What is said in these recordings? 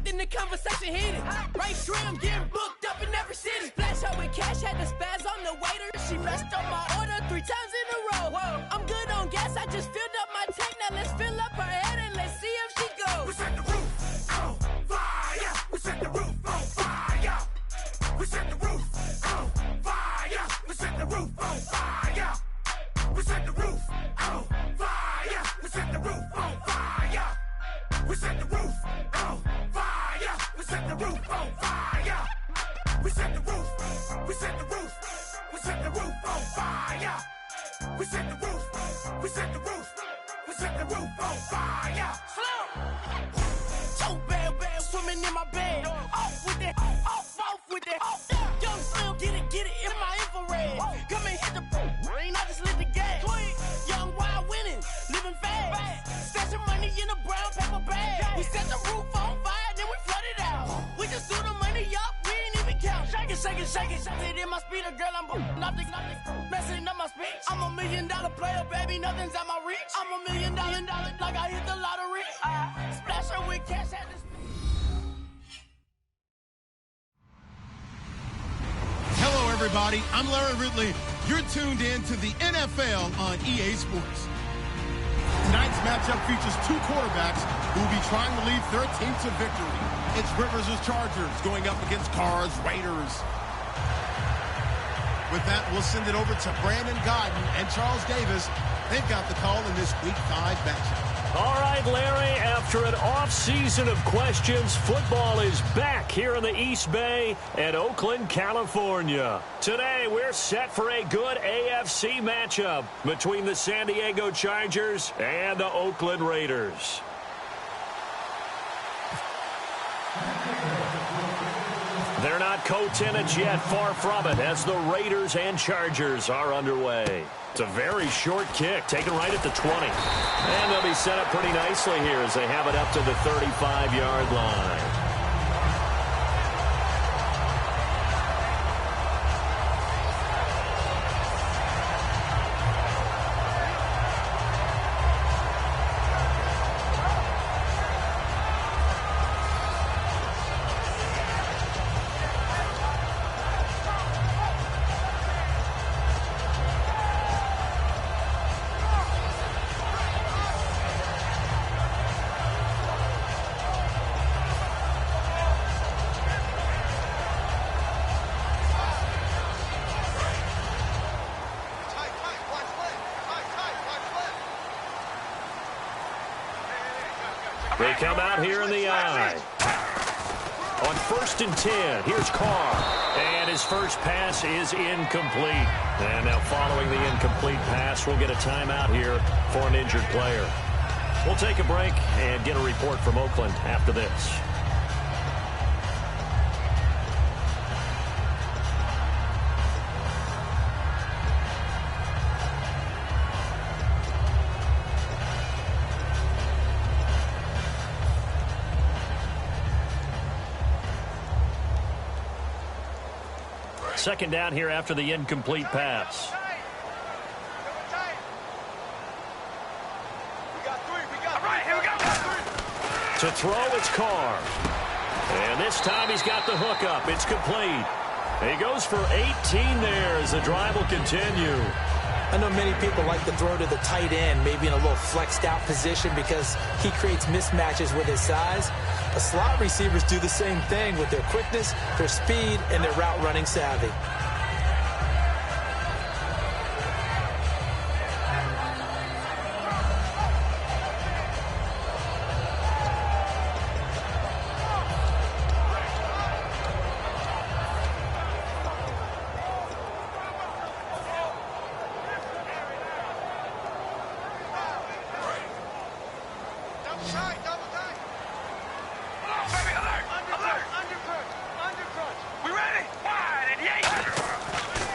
and the conversation heated. Right trim, getting booked up in every city. Splash her with cash, had the spaz on the waiter. She messed up my order 3 times in a row. Whoa, I'm good on gas, I just filled up my tank. Now let's fill up her head and let's see if she goes. We set the roof on fire. We set the roof on fire. We set the roof on fire. We set the roof on fire. We set the roof on fire. We set the roof on fire. We set the roof on fire. We set the roof on fire. We set the roof. We set the roof. We set the roof on fire. We set the roof. We set the roof. We set the roof on fire. So bad, swimming in my bed. Off with that, off with that. Young Slim, get it in my infrared. Come and hit the rain, I just lit the gas. Young wild winning, living fast. Stashing money in a brown paper bag. We set the roof on fire, then we flood it out. We just threw the money up, we ain't even count. Shake it, shake it, shake it. Shake it in my speeder, girl, I'm nothing, messing up my speech. I'm $1 million player, baby, nothing's out my reach. I'm $1 million, like I hit the lottery. Splash her with cash at this. Hello, everybody. I'm Larry Ridley. You're tuned in to the NFL on EA Sports. Tonight's matchup features 2 quarterbacks who will be trying to lead their team to victory. It's Rivers' Chargers going up against Carr's Raiders. With that, we'll send it over to Brandon Godden and Charles Davis. They've got the call in this Week 5 matchup. All right, Larry, after an off-season of questions, football is back here in the East Bay at Oakland, California. Today, we're set for a good AFC matchup between the San Diego Chargers and the Oakland Raiders. They're not co-tenants yet, far from it, as the Raiders and Chargers are underway. It's a very short kick, taken right at the 20. And they'll be set up pretty nicely here as they have it up to the 35-yard line. They come out here in the eye. On 1st and 10, here's Carr. And his first pass is incomplete. And now following the incomplete pass, we'll get a timeout here for an injured player. We'll take a break and get a report from Oakland after this. Second down here after the incomplete pass. To throw, it's Carr. And this time he's got the hook up. It's complete. He goes for 18 there as the drive will continue. I know many people like to throw to the tight end, maybe in a little flexed out position because he creates mismatches with his size. The slot receivers do the same thing with their quickness, their speed, and their route running savvy.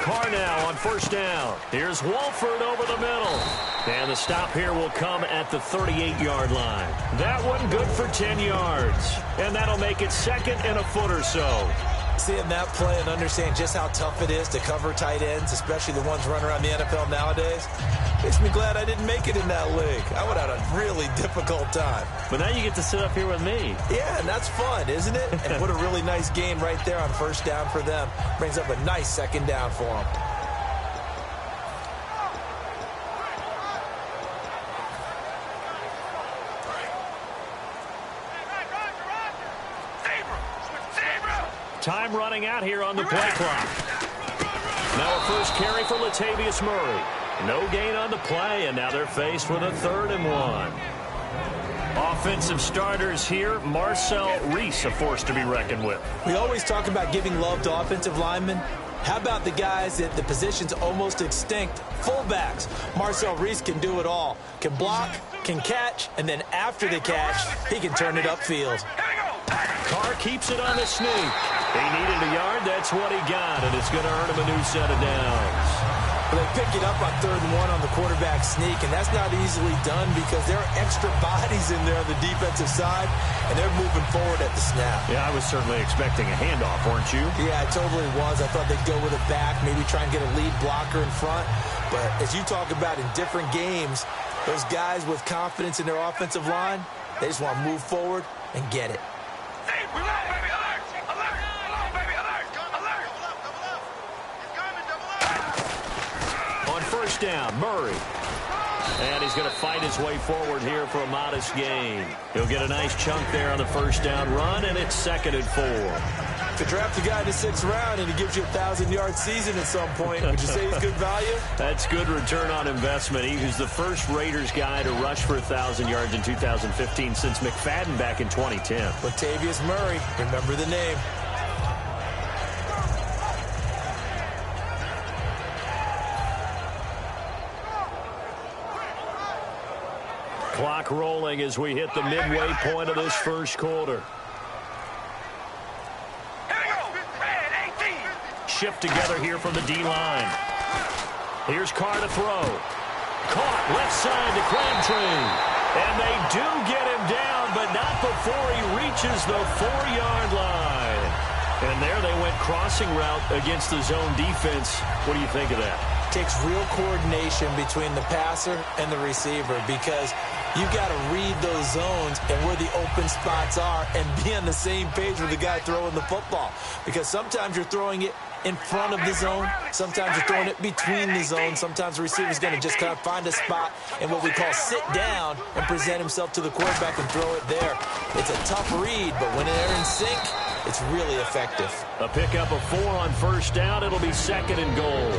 Carr now on first down. Here's Wolford over the middle. And the stop here will come at the 38-yard line. That one good for 10 yards. And that'll make it second and a foot or so. Seeing that play and understand just how tough it is to cover tight ends, especially the ones running around the NFL nowadays, makes me glad I didn't make it in that league. I would have had a really difficult time. But now you get to sit up here with me. Yeah, and that's fun, isn't it? And what a really nice game right there on first down for them. Brings up a nice second down for them. Time running out here on the play clock. Now a first carry for Latavius Murray. No gain on the play, and now they're faced with a 3rd and 1. Offensive starters here, Marcel Reese, a force to be reckoned with. We always talk about giving love to offensive linemen. How about the guys that the position's almost extinct? Fullbacks. Marcel Reese can do it all. Can block, can catch, and then after the catch, he can turn it upfield. Carr keeps it on the sneak. He needed a yard. That's what he got, and it's going to earn him a new set of downs. Well, they pick it up on 3rd and 1 on the quarterback sneak, and that's not easily done because there are extra bodies in there on the defensive side, and they're moving forward at the snap. Yeah, I was certainly expecting a handoff, weren't you? Yeah, I totally was. I thought they'd go with it back, maybe try and get a lead blocker in front. But as you talk about in different games, those guys with confidence in their offensive line, they just want to move forward and get it. First down, Murray. And he's going to fight his way forward here for a modest gain. He'll get a nice chunk there on the first down run, and it's 2nd and 4. To draft a guy in the 6th round and he gives you a 1,000-yard season at some point, would you say he's good value? That's good return on investment. He was the first Raiders guy to rush for 1,000 yards in 2015 since McFadden back in 2010. Latavius Murray, remember the name. Clock rolling as we hit the midway point of this first quarter. Shift together here from the D-line. Here's Carr to throw. Caught left side to Crabtree. And they do get him down, but not before he reaches the 4-yard line. And there they went crossing route against the zone defense. What do you think of that? Takes real coordination between the passer and the receiver because you got to read those zones and where the open spots are and be on the same page with the guy throwing the football. Because sometimes you're throwing it in front of the zone. Sometimes you're throwing it between the zones. Sometimes the receiver's going to just kind of find a spot and what we call sit down and present himself to the quarterback and throw it there. It's a tough read, but when they're in sync, it's really effective. A pickup of 4 on first down. It'll be 2nd and goal.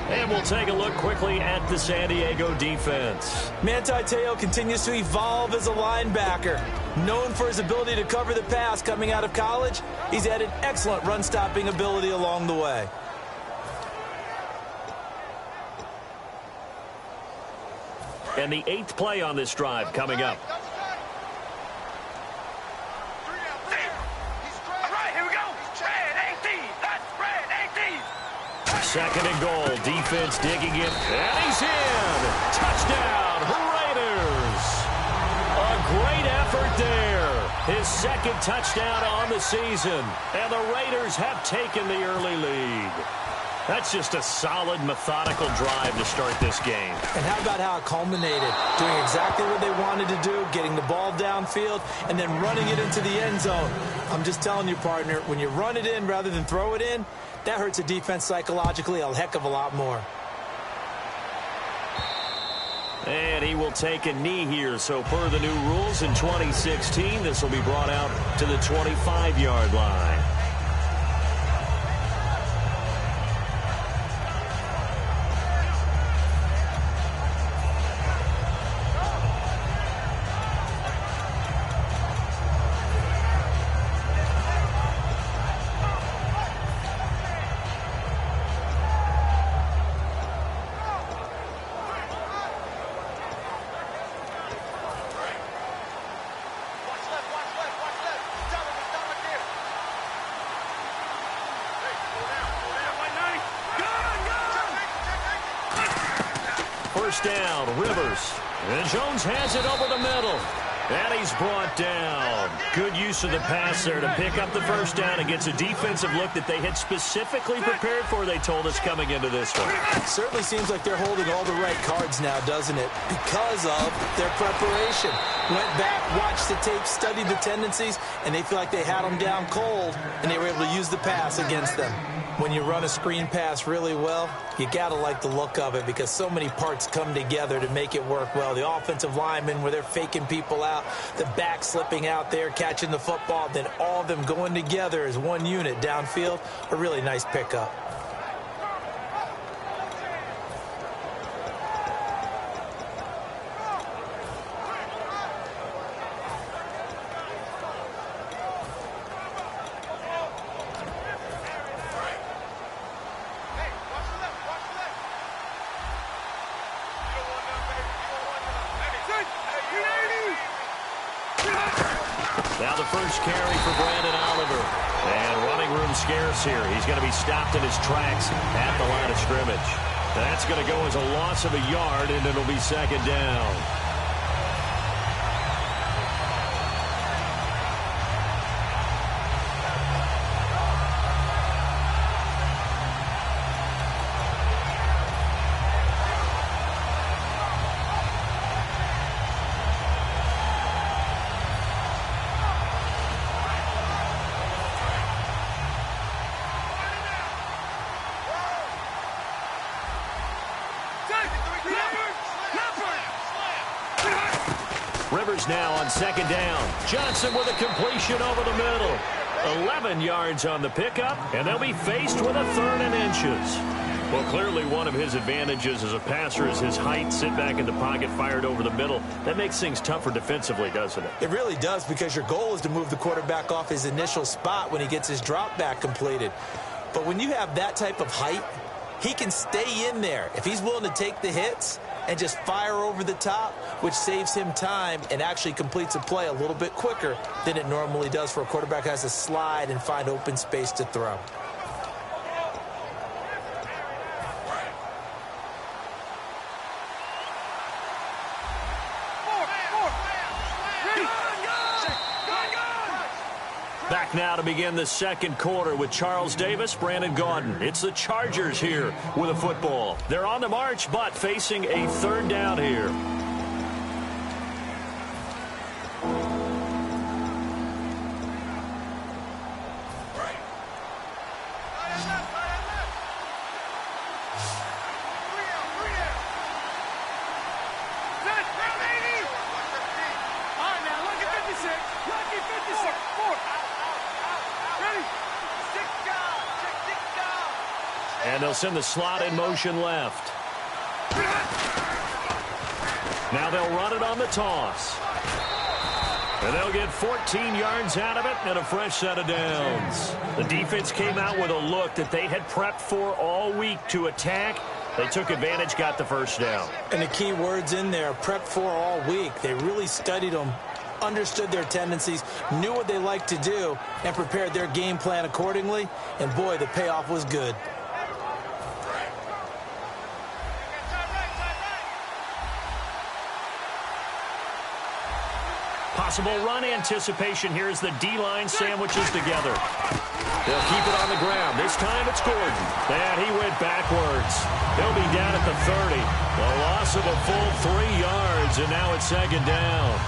And we'll take a look quickly at the San Diego defense. Manti Te'o continues to evolve as a linebacker. Known for his ability to cover the pass coming out of college, he's added excellent run-stopping ability along the way. And the 8th play on this drive coming up. Second and goal. Defense digging in. And he's in. Touchdown, Raiders. A great effort there. His 2nd touchdown on the season. And the Raiders have taken the early lead. That's just a solid, methodical drive to start this game. And how about how it culminated? Doing exactly what they wanted to do, getting the ball downfield, and then running it into the end zone. I'm just telling you, partner, when you run it in rather than throw it in, that hurts a defense psychologically a heck of a lot more. And he will take a knee here. So per the new rules in 2016, this will be brought out to the 25-yard line. Down, Rivers. And Jones has it over the middle. And he's brought down. Good use of the pass there to pick up the first down against a defensive look that they had specifically prepared for, they told us, coming into this one. It certainly seems like they're holding all the right cards now, doesn't it? Because of their preparation. Went back, watched the tape, studied the tendencies, and they feel like they had them down cold, and they were able to use the pass against them. When you run a screen pass really well, you got to like the look of it because so many parts come together to make it work well. The offensive linemen, where they're faking people out, the back slipping out there, catching the football, then all of them going together as one unit downfield, a really nice pickup. Now the first carry for Brandon Oliver. And running room scarce here. He's going to be stopped in his tracks at the line of scrimmage. That's going to go as a loss of a yard, and it'll be second down. Rivers now on second down. Johnson with a completion over the middle. 11 yards on the pickup, and they'll be faced with a 3rd and inches. Well, clearly one of his advantages as a passer is his height. Sit back in the pocket, fired over the middle. That makes things tougher defensively, doesn't it? It really does, because your goal is to move the quarterback off his initial spot when he gets his drop back completed. But when you have that type of height, he can stay in there. If he's willing to take the hits and just fire over the top, which saves him time and actually completes a play a little bit quicker than it normally does for a quarterback who has to slide and find open space to throw. Back now to begin the second quarter with Charles Davis, Brandon Gaudin. It's the Chargers here with a football. They're on the march, but facing a 3rd down here. And they'll send the slot in motion left. Now they'll run it on the toss. And they'll get 14 yards out of it and a fresh set of downs. The defense came out with a look that they had prepped for all week to attack. They took advantage, got the first down. And the key words in there, prepped for all week. They really studied them, understood their tendencies, knew what they liked to do, and prepared their game plan accordingly. And boy, the payoff was good. Possible run anticipation here as the D-line sandwiches together. They'll keep it on the ground. This time it's Gordon. And he went backwards. He'll be down at the 30. A loss of a full 3 yards, and now it's second down.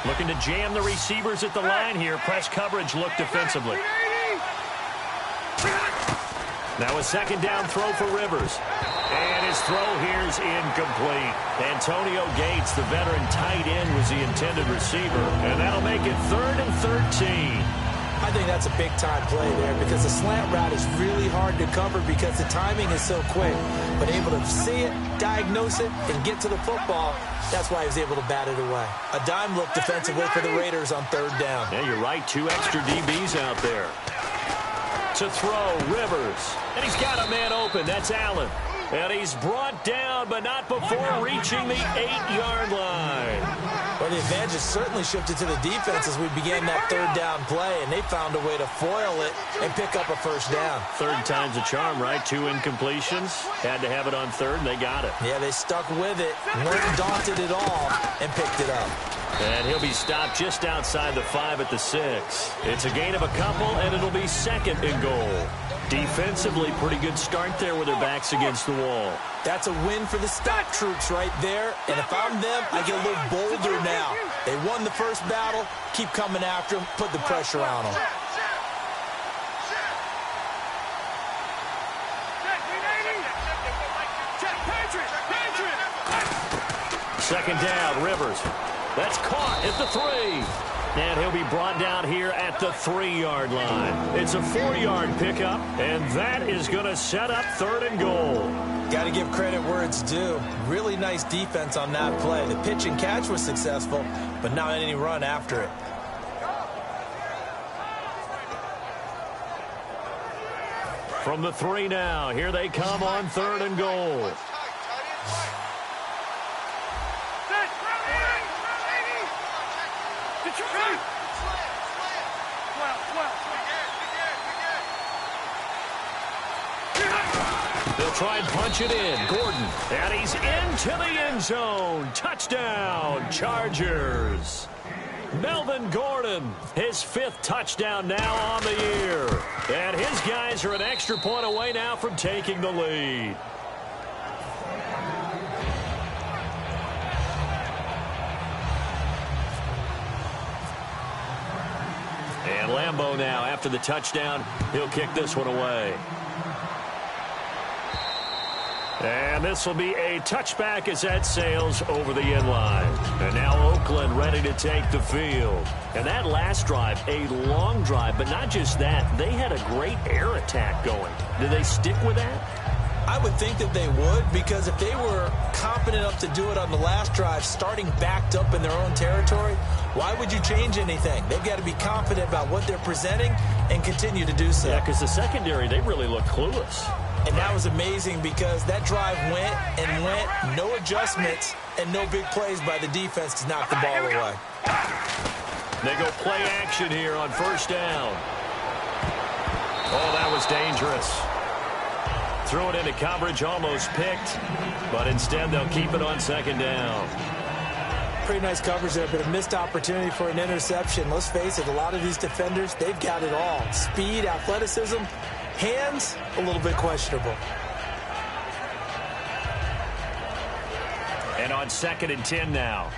Looking to jam the receivers at the line here. Press coverage look defensively. Now a second down throw for Rivers. And his throw here's incomplete. Antonio Gates, the veteran tight end, was the intended receiver. And that'll make it 3rd and 13. I think that's a big-time play there because the slant route is really hard to cover because the timing is so quick. But able to see it, diagnose it, and get to the football, that's why he was able to bat it away. A dime look defensively for the Raiders on third down. Yeah, you're right. 2 extra DBs out there. To throw, Rivers. And he's got a man open. That's Allen. And he's brought down, but not before reaching the 8-yard line. Well, the advantage certainly shifted to the defense as we began that third down play, and they found a way to foil it and pick up a first down. Third time's a charm, right? 2 incompletions. Had to have it on third, and they got it. Yeah, they stuck with it, weren't daunted at all, and picked it up. And he'll be stopped just outside the 5 at the 6. It's a gain of a couple, and it'll be second and goal. Defensively, pretty good start there with their backs against the wall. That's a win for the stock troops right there. And if I'm them, I get a little bolder now. They won the first battle. Keep coming after them. Put the pressure on them. Second down, Rivers. That's caught at the 3. And he'll be brought down here at the 3-yard line. It's a 4-yard pickup, and that is going to set up third and goal. Got to give credit where it's due. Really nice defense on that play. The pitch and catch was successful, but not any run after it. From the 3 now, here they come on third and goal. They'll try and punch it in. Gordon, and he's into the end zone. Touchdown, Chargers. Melvin Gordon, his 5th touchdown now on the year. And his guys are an extra point away now from taking the lead. And Lambeau now, after the touchdown, he'll kick this one away. And this will be a touchback as that sails over the end line. And now Oakland ready to take the field. And that last drive, a long drive, but not just that. They had a great air attack going. Did they stick with that? I would think that they would, because if they were competent enough to do it on the last drive, starting backed up in their own territory, why would you change anything? They've got to be confident about what they're presenting and continue to do so. Yeah, because the secondary, they really look clueless. And that was amazing because that drive went and went, no adjustments, and no big plays by the defense to knock the ball away. They go play action here on first down. Oh, that was dangerous. Throw it into coverage, almost picked, but instead they'll keep it on second down. Pretty nice coverage there, but a missed opportunity for an interception. Let's face it, a lot of these defenders, they've got it all. Speed, athleticism, hands, a little bit questionable. And on 2nd and 10 now.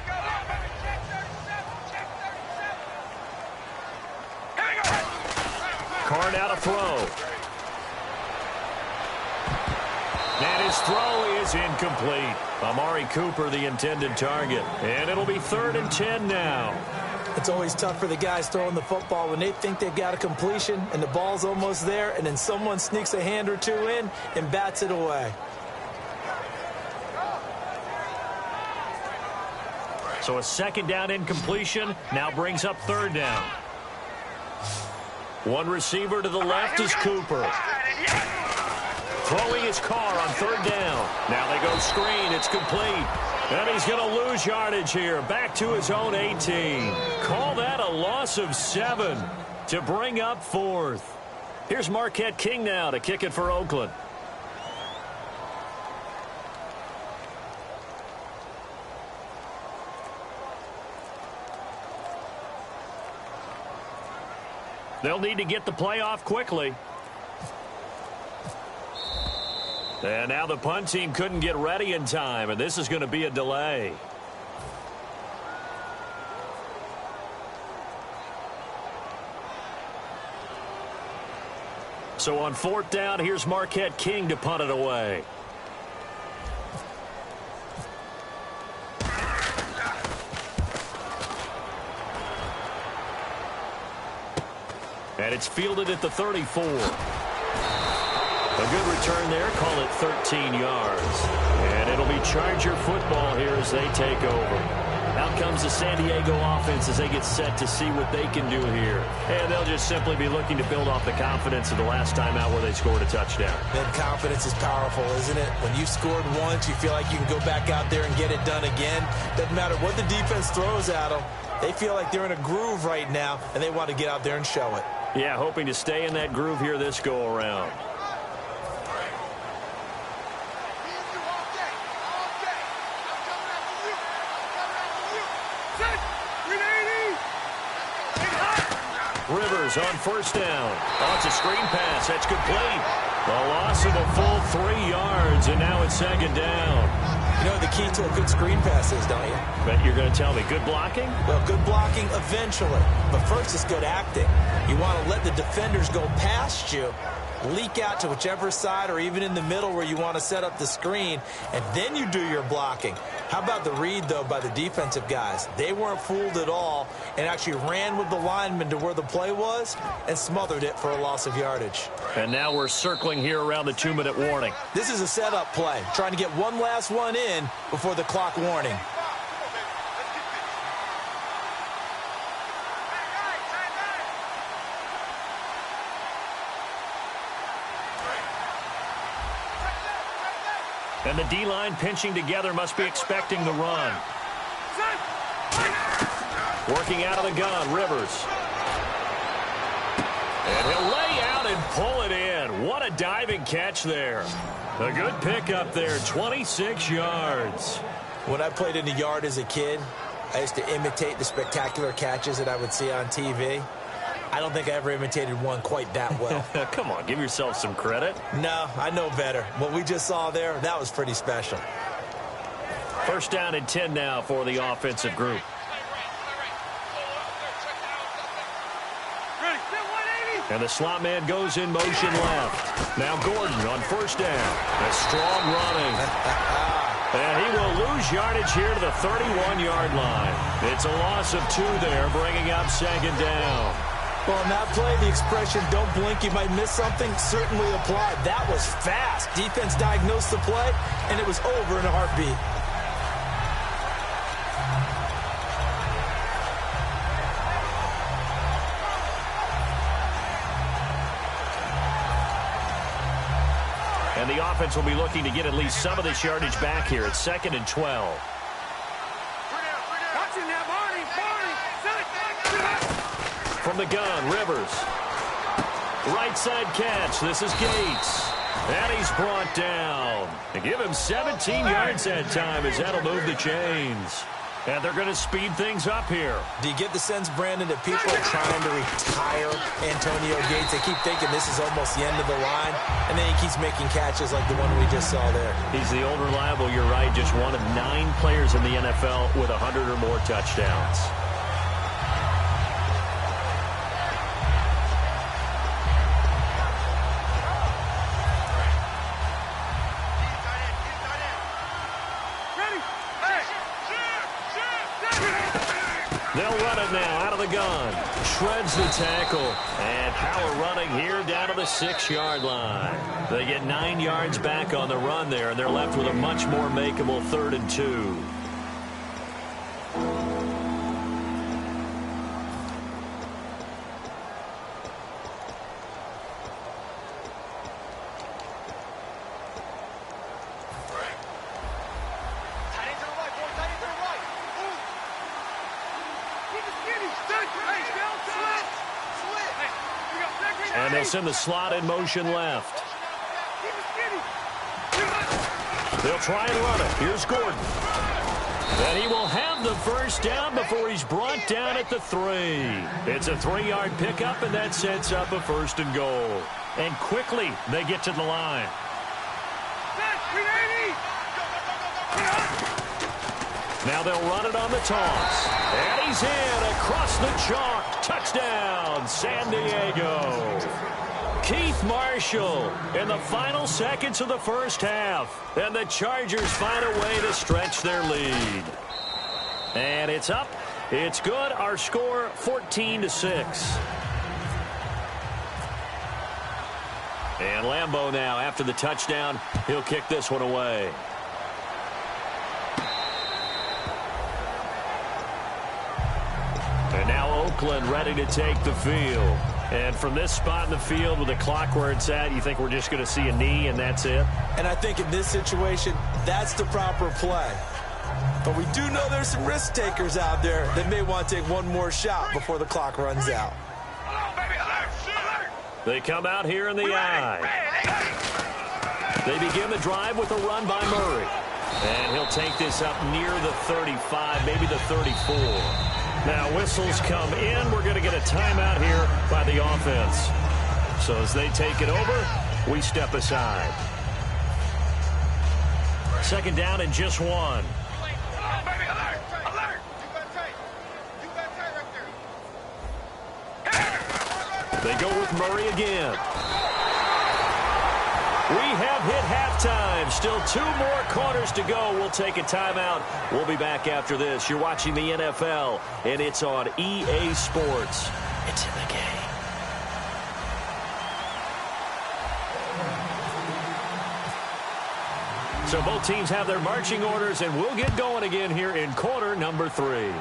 Carr now to throw. And his throw is incomplete. Amari Cooper, the intended target. And it'll be 3rd and 10 now. It's always tough for the guys throwing the football when they think they've got a completion and the ball's almost there, and then someone sneaks a hand or two in and bats it away. So a 2nd down incompletion now brings up 3rd down. One receiver to the left is Cooper. Throwing his Carr on 3rd down. Now they go screen. It's complete. And he's going to lose yardage here. Back to his own 18. Call that a loss of 7 to bring up 4th. Here's Marquette King now to kick it for Oakland. They'll need to get the play off quickly. And now the punt team couldn't get ready in time, and this is going to be a delay. So on 4th down, here's Marquette King to punt it away. And it's fielded at the 34. A good return there. Call it 13 yards. And it'll be Charger football here as they take over. Out comes the San Diego offense as they get set to see what they can do here. And they'll just simply be looking to build off the confidence of the last time out where they scored a touchdown. Then confidence is powerful, isn't it? When you've scored once, you feel like you can go back out there and get it done again. Doesn't matter what the defense throws at them. They feel like they're in a groove right now, and they want to get out there and show it. Yeah, hoping to stay in that groove here this go-around. Rivers on first down. Oh, it's a screen pass. That's complete. A loss of a full 3 yards, and now it's second down. You know the key to a good screen pass is, don't you? But you're going to tell me, good blocking? Well, good blocking eventually. But first, it's good acting. You want to let the defenders go past you, leak out to whichever side or even in the middle where you want to set up the screen, and then you do your blocking. How about the read, though, by the defensive guys? They weren't fooled at all and actually ran with the lineman to where the play was and smothered it for a loss of yardage. And now we're circling here around the 2-minute warning. This is a setup play, trying to get one last one in before the clock warning. And the D-line pinching together must be expecting the run. Working out of the gun, Rivers. And he'll lay out and pull it in. What a diving catch there. A good pickup there, 26 yards. When I played in the yard as a kid, I used to imitate the spectacular catches that I would see on TV. I don't think I ever imitated one quite that well. Come on, give yourself some credit. No, I know better. What we just saw there, that was pretty special. First down and 10 now for the offensive group. And the slot man goes in motion left. Now Gordon on first down. A strong running. And he will lose yardage here to the 31-yard line. It's a loss of 2 there, bringing up second down. Well, in that play, the expression, don't blink, you might miss something, certainly applied. That was fast. Defense diagnosed the play, and it was over in a heartbeat. And the offense will be looking to get at least some of this yardage back here. It's 2nd and 12. From the gun, Rivers. Right side catch. This is Gates. And he's brought down. They give him 17 yards that time as that'll move the chains. And they're going to speed things up here. Do you get the sense, Brandon, that people are trying to retire Antonio Gates? They keep thinking this is almost the end of the line, and then he keeps making catches like the one we just saw there. He's the old reliable, you're right, just one of 9 players in the NFL with 100 or more touchdowns. They'll run it now out of the gun. Shreds the tackle. And power running here down to the 6-yard line. They get 9 yards back on the run there, and they're left with a much more makeable 3rd and 2. And they'll send the slot in motion left. They'll try and run it. Here's Gordon. And he will have the first down before he's brought down at the 3. It's a 3-yard pickup, and that sets up a 1st and goal. And quickly, they get to the line. Now they'll run it on the toss. And he's in across the chalk. Touchdown, San Diego. Keith Marshall in the final seconds of the first half. And the Chargers find a way to stretch their lead. And it's up. It's good. Our score, 14-6. And Lambeau now, after the touchdown, he'll kick this one away. And now Oakland ready to take the field. And from this spot in the field with the clock where it's at, you think we're just going to see a knee and that's it? And I think in this situation, that's the proper play. But we do know there's some risk takers out there that may want to take one more shot before the clock runs out. They come out here in the I. They begin the drive with a run by Murray. And he'll take this up near the 35, maybe the 34. Now whistles come in. We're going to get a timeout here by the offense. So as they take it over, we step aside. Second down and just one. They go with Murray again. We have hit halftime. Still 2 more quarters to go. We'll take a timeout. We'll be back after this. You're watching the NFL, and it's on EA Sports. It's in the game. So both teams have their marching orders, and we'll get going again here in quarter number 3.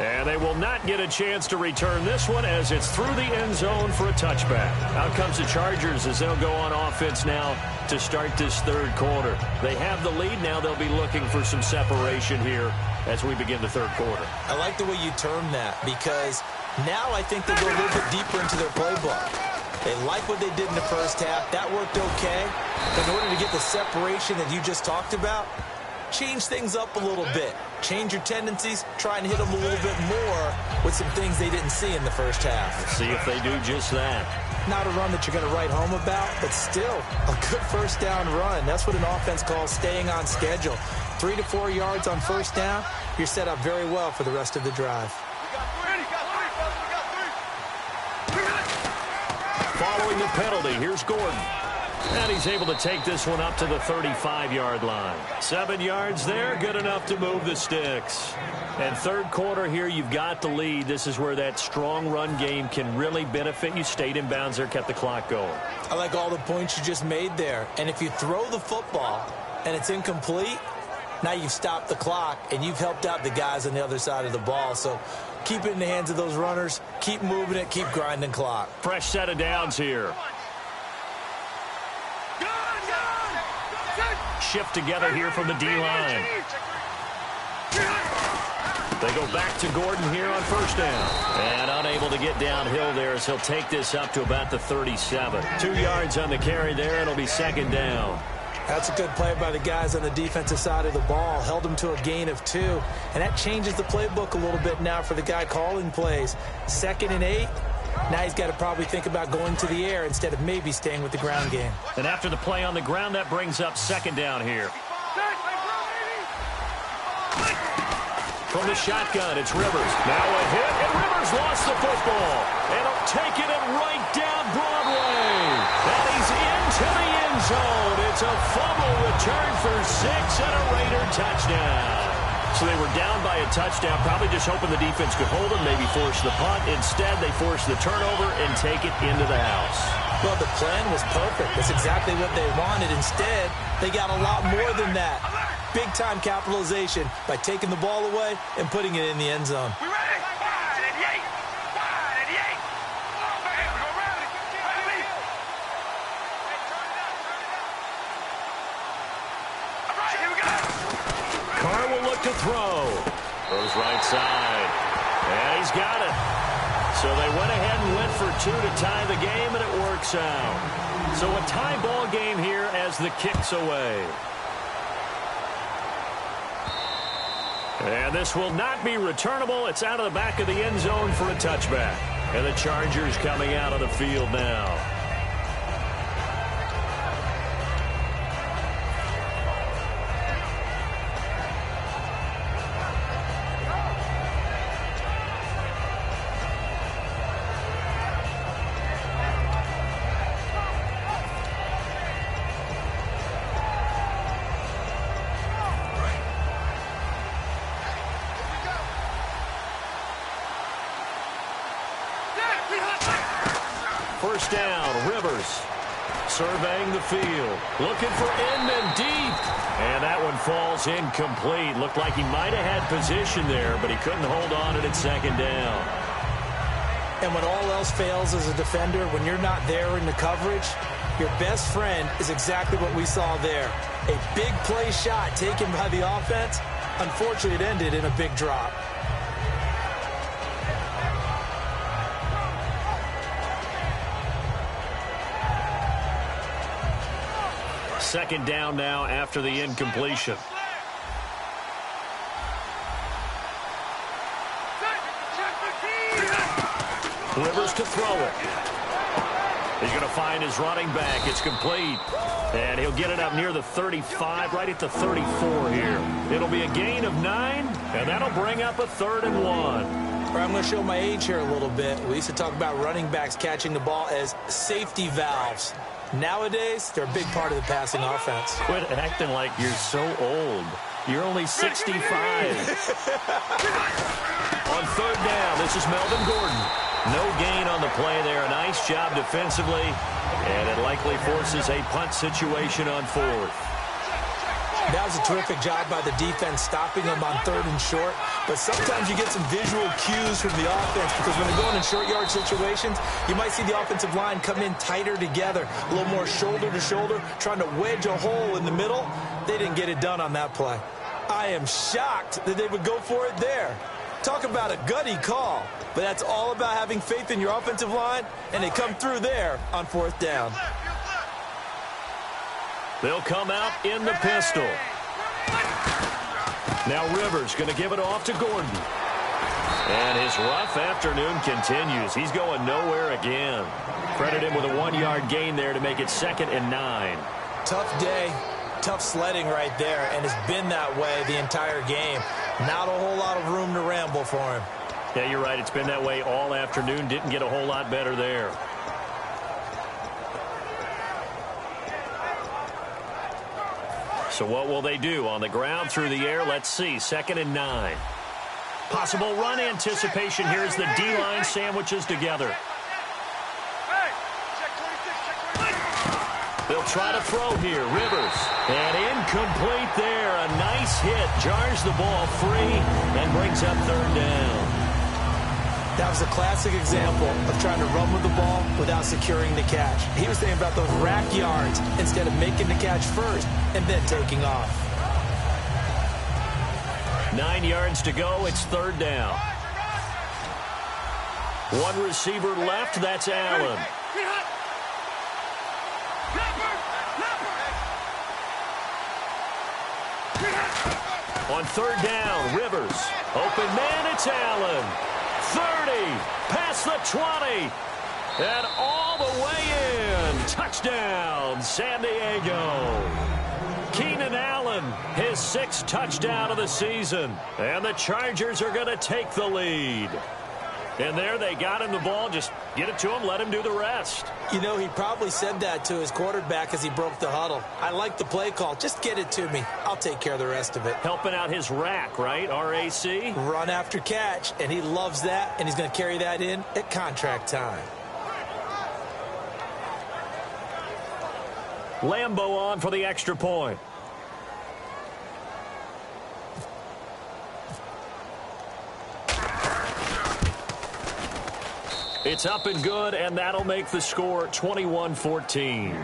And they will not get a chance to return this one as it's through the end zone for a touchback. Out comes the Chargers as they'll go on offense now to start this third quarter. They have the lead now. They'll be looking for some separation here as we begin the third quarter. I like the way you term that because now I think they go a little bit deeper into their playbook. They like what they did in the first half. That worked okay. But in order to get the separation that you just talked about, change things up a little bit. Change your tendencies. Try and hit them a little bit more with some things they didn't see in the first half. Let's see if they do just that. Not a run that you're going to write home about, but still a good first down run. That's what an offense calls staying on schedule. 3 to 4 yards on first down. You're set up very well for the rest of the drive. Following the penalty, here's Gordon. And he's able to take this one up to the 35-yard line. 7 yards there, good enough to move the sticks. And third quarter here, you've got the lead. This is where that strong run game can really benefit you. Stayed in bounds there, kept the clock going. I like all the points you just made there. And if you throw the football and it's incomplete, now you've stopped the clock and you've helped out the guys on the other side of the ball. So keep it in the hands of those runners. Keep moving it. Keep grinding clock. Fresh set of downs here. Shift together here from the D-line. They go back to Gordon here on first down. And unable to get downhill there as he'll take this up to about the 37. 2 yards on the carry there. It'll be second down. That's a good play by the guys on the defensive side of the ball. Held them to a gain of 2. And that changes the playbook a little bit now for the guy calling plays. 2nd and 8. Now he's got to probably think about going to the air instead of maybe staying with the ground game. And after the play on the ground, that brings up second down here. From the shotgun, it's Rivers. Now a hit, and Rivers lost the football. And he'll take it right down Broadway. And he's into the end zone. It's a fumble return for 6 and a Raider touchdown. So they were down by a touchdown, probably just hoping the defense could hold them, maybe force the punt. Instead, they force the turnover and take it into the house. Well, the plan was perfect. That's exactly what they wanted. Instead, they got a lot more than that. Big-time capitalization by taking the ball away and putting it in the end zone. We ready? 588! 588! All right, here we go! Carr will look to throw. Throws right side. And he's got it. So they went ahead and went for 2 to tie the game, and it works out. So a tie ball game here as the kick's away. And this will not be returnable. It's out of the back of the end zone for a touchback. And the Chargers coming out on the field now. first down. Rivers surveying the field, looking for Inman deep. And that one falls incomplete. Looked like he might have had position there, but he couldn't hold on to it at second down. And when all else fails as a defender, when you're not there in the coverage, your best friend is exactly what we saw there. A big play shot taken by the offense. Unfortunately, it ended in a big drop. Second down now after the incompletion. Rivers to throw it. He's going to find his running back. It's complete. And he'll get it up near the 35, right at the 34 here. It'll be a gain of 9, and that'll bring up a 3rd and 1. I'm going to show my age here a little bit. We used to talk about running backs catching the ball as safety valves. Nowadays, they're a big part of the passing offense. Quit acting like you're so old. You're only 65. On 3rd down, this is Melvin Gordon. No gain on the play there. A nice job defensively, and it likely forces a punt situation on 4th. That was a terrific job by the defense stopping them on 3rd and short. But sometimes you get some visual cues from the offense because when they're going in short yard situations, you might see the offensive line come in tighter together, a little more shoulder to shoulder, trying to wedge a hole in the middle. They didn't get it done on that play. I am shocked that they would go for it there. Talk about a gutty call, but that's all about having faith in your offensive line, and they come through there on 4th down. They'll come out in the pistol. Now Rivers going to give it off to Gordon. And his rough afternoon continues. He's going nowhere again. Credit him with a 1-yard gain there to make it 2nd and 9. Tough day, tough sledding right there, and it's been that way the entire game. Not a whole lot of room to ramble for him. Yeah, you're right. It's been that way all afternoon. Didn't get a whole lot better there. So what will they do? On the ground, through the air, let's see. 2nd and 9. Possible run anticipation here as the D-line sandwiches together. They'll try to throw here. Rivers. And incomplete there. A nice hit. Jars the ball free and brings up 3rd down. That was a classic example of trying to run with the ball without securing the catch. He was thinking about those rack yards instead of making the catch first and then taking off. 9 yards to go. It's 3rd down. One receiver left. That's Allen. On 3rd down, Rivers. Open man, it's Allen. 30, past the 20, and all the way in. Touchdown, San Diego. Keenan Allen, his 6th touchdown of the season. And the Chargers are going to take the lead. And there they got him the ball. Just get it to him, let him do the rest. You know, he probably said that to his quarterback as he broke the huddle. I like the play call. Just get it to me. I'll take care of the rest of it. Helping out his rack, right? R-A-C? Run after catch, and he loves that, and he's going to carry that in at contract time. Lambo on for the extra point. It's up and good, and that'll make the score 21-14.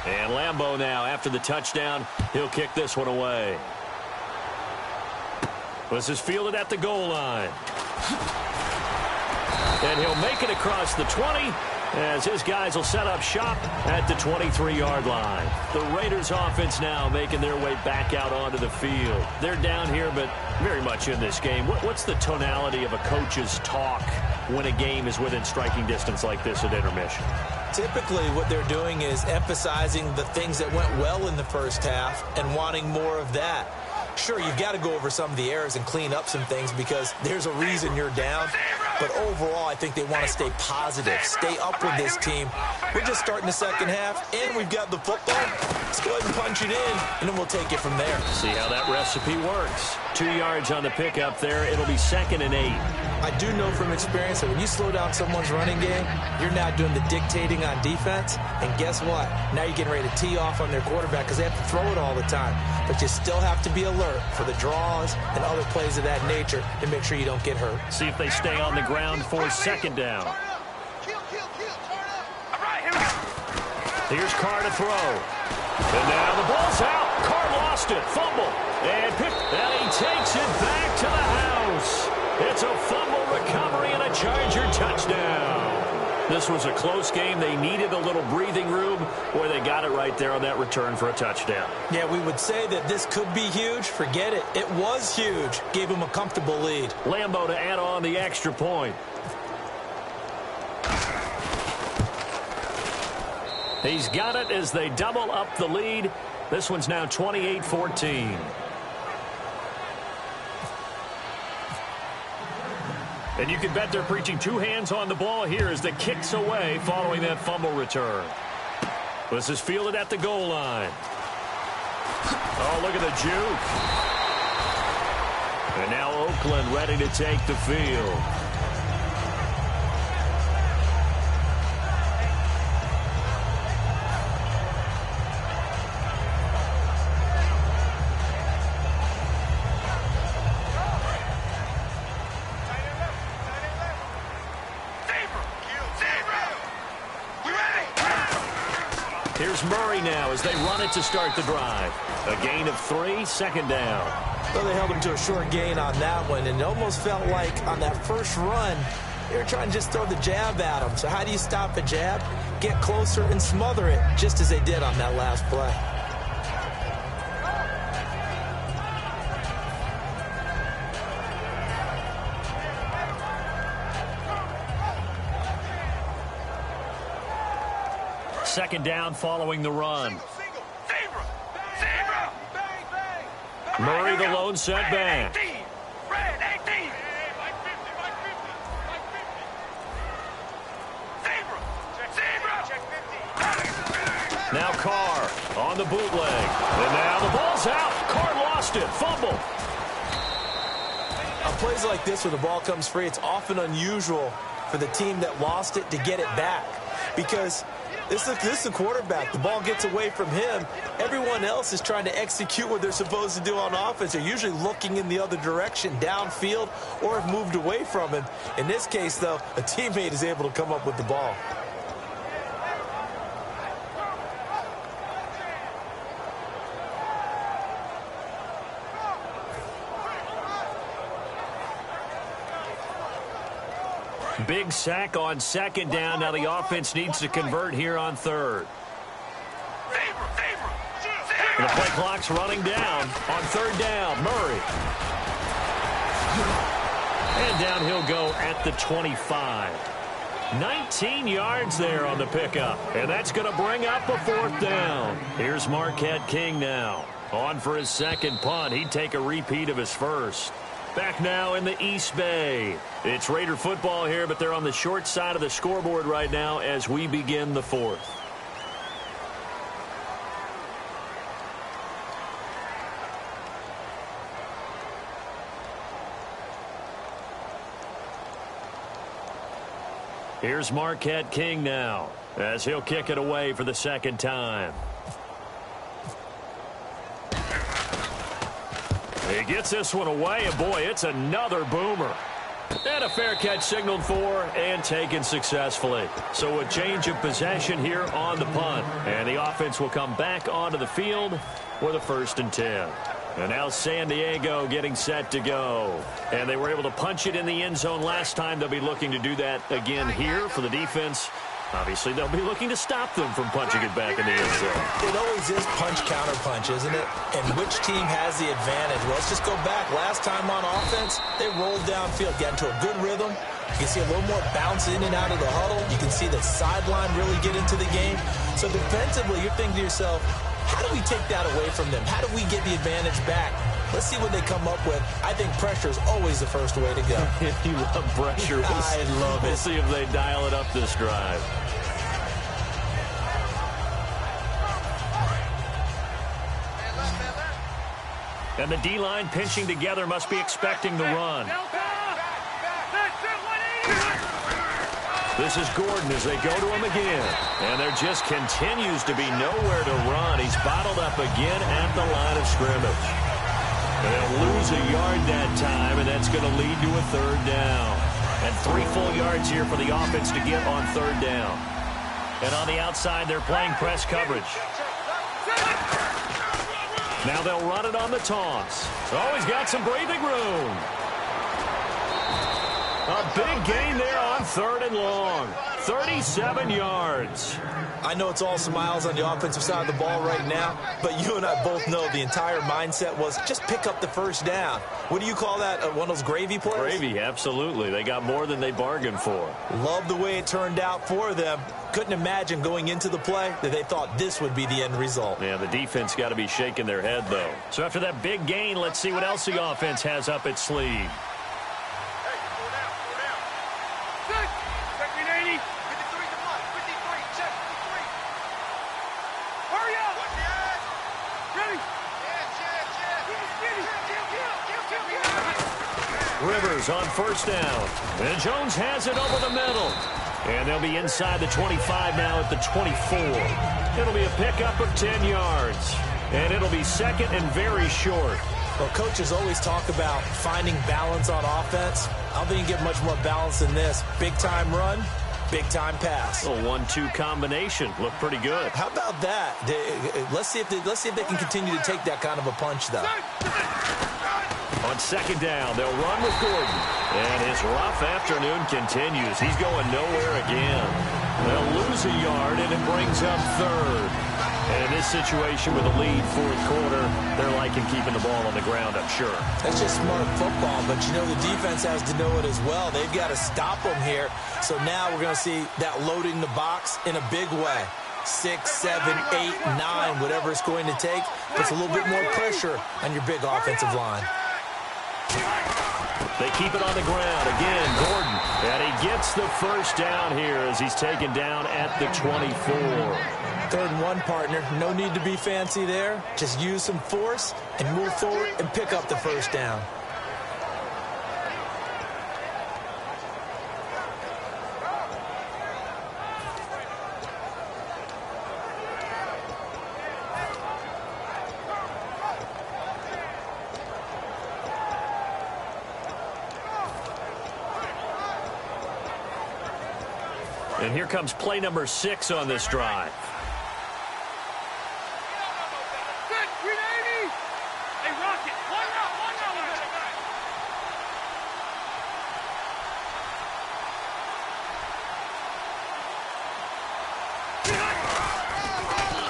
And Lambo now, after the touchdown, he'll kick this one away. This is fielded at the goal line. And he'll make it across the 20 as his guys will set up shop at the 23-yard line. The Raiders offense now making their way back out onto the field. They're down here, but very much in this game. What's the tonality of a coach's talk when a game is within striking distance like this at intermission? Typically, what they're doing is emphasizing the things that went well in the first half and wanting more of that. Sure, you've got to go over some of the errors and clean up some things because there's a reason you're down. But overall, I think they want to stay positive, stay up with this team. We're just starting the second half, and we've got the football. Let's go ahead and punch it in, and then we'll take it from there. See how that recipe works. 2 yards on the pickup there. It'll be 2nd and 8. I do know from experience that when you slow down someone's running game, you're now doing the dictating on defense. And guess what? Now you're getting ready to tee off on their quarterback because they have to throw it all the time. But you still have to be alert for the draws and other plays of that nature to make sure you don't get hurt. See if they stay on the ground for 2nd down. Here's Carr to throw. And now the ball's out. Carr lost it. Fumble. And he takes it back to the house. It's a fumble recovery and a Charger touchdown. This was a close game. They needed a little breathing room. Boy, they got it right there on that return for a touchdown. Yeah, we would say that this could be huge. Forget it. It was huge. Gave him a comfortable lead. Lambo to add on the extra point. He's got it as they double up the lead. This one's now 28-14. And you can bet they're preaching 2 hands on the ball here as the kick's away following that fumble return. This is fielded at the goal line. Oh, look at the juke. And now Oakland ready to take the field. Here's Murray now as they run it to start the drive. A gain of 3, 2nd down. Well, they held him to a short gain on that one, and it almost felt like on that first run, they were trying to just throw the jab at him. So how do you stop a jab? Get closer and smother it, just as they did on that last play. Second down following the run. Murray the lone setback. Now Carr on the bootleg. And now the ball's out. Carr lost it. Fumble. On plays like this where the ball comes free, it's often unusual for the team that lost it to get it back. Because this is the quarterback. The ball gets away from him. Everyone else is trying to execute what they're supposed to do on offense. They're usually looking in the other direction, downfield, or have moved away from him. In this case, though, a teammate is able to come up with the ball. Big sack on 2nd down. Now the offense needs to convert here on 3rd. And the play clock's running down on 3rd down. Murray. And down he'll go at the 25. 19 yards there on the pickup. And that's going to bring up a 4th down. Here's Marquette King now. On for his 2nd punt. He'd take a repeat of his first. Back now in the East Bay. It's Raider football here, but they're on the short side of the scoreboard right now as we begin the 4th. Here's Marquette King now as he'll kick it away for the 2nd time. He gets this one away, and boy, it's another boomer. And a fair catch signaled for and taken successfully. So a change of possession here on the punt. And the offense will come back onto the field for the 1st and 10. And now San Diego getting set to go. And they were able to punch it in the end zone last time. They'll be looking to do that again here for the defense. Obviously, they'll be looking to stop them from punching it back in the end zone. It always is punch-counter-punch, isn't it? And which team has the advantage? Well, let's just go back. Last time on offense, they rolled downfield, got into a good rhythm. You can see a little more bounce in and out of the huddle. You can see the sideline really get into the game. So defensively, you're thinking to yourself, how do we take that away from them? How do we get the advantage back? Let's see what they come up with. I think pressure is always the first way to go. You love pressure. I love it. We'll see if they dial it up this drive. And the D-line pinching together must be expecting the run. This is Gordon as they go to him again. And there just continues to be nowhere to run. He's bottled up again at the line of scrimmage. And they'll lose a yard that time, and that's going to lead to a third down. And 3 full yards here for the offense to get on third down. And on the outside, they're playing press coverage. Now they'll run it on the toss. Oh, he's got some breathing room. A big gain there on 3rd and long. 37 yards. I know it's all smiles on the offensive side of the ball right now, but you and I both know the entire mindset was just pick up the first down. What do you call that? One of those gravy plays? Gravy, absolutely. They got more than they bargained for. Love the way it turned out for them. Couldn't imagine going into the play that they thought this would be the end result. Yeah, the defense got to be shaking their head, though. So after that big gain, let's see what else the offense has up its sleeve. Rivers on first down. And Jones has it over the middle. And they'll be inside the 25 now at the 24. It'll be a pickup of 10 yards. And it'll be second and very short. Well, coaches always talk about finding balance on offense. I don't think you get much more balance than this. Big-time run, big-time pass. A 1-2 combination. Look pretty good. How about that? Let's see if they can continue to take that kind of a punch, though. On second down, they'll run with Gordon. And his rough afternoon continues. He's going nowhere again. They'll lose a yard, and it brings up third. And in this situation with a lead fourth quarter, they're liking keeping the ball on the ground, I'm sure. That's just smart football, but you know the defense has to know it as well. They've got to stop them here. So now we're going to see that loading the box in a big way. 6, 7, 8, 9, whatever it's going to take, puts a little bit more pressure on your big offensive line. They keep it on the ground. Again, Gordon. And he gets the first down here as he's taken down at the 24. 3rd and 1, partner. No need to be fancy there. Just use some force and move forward and pick up the first down. And here comes play number 6 on this drive.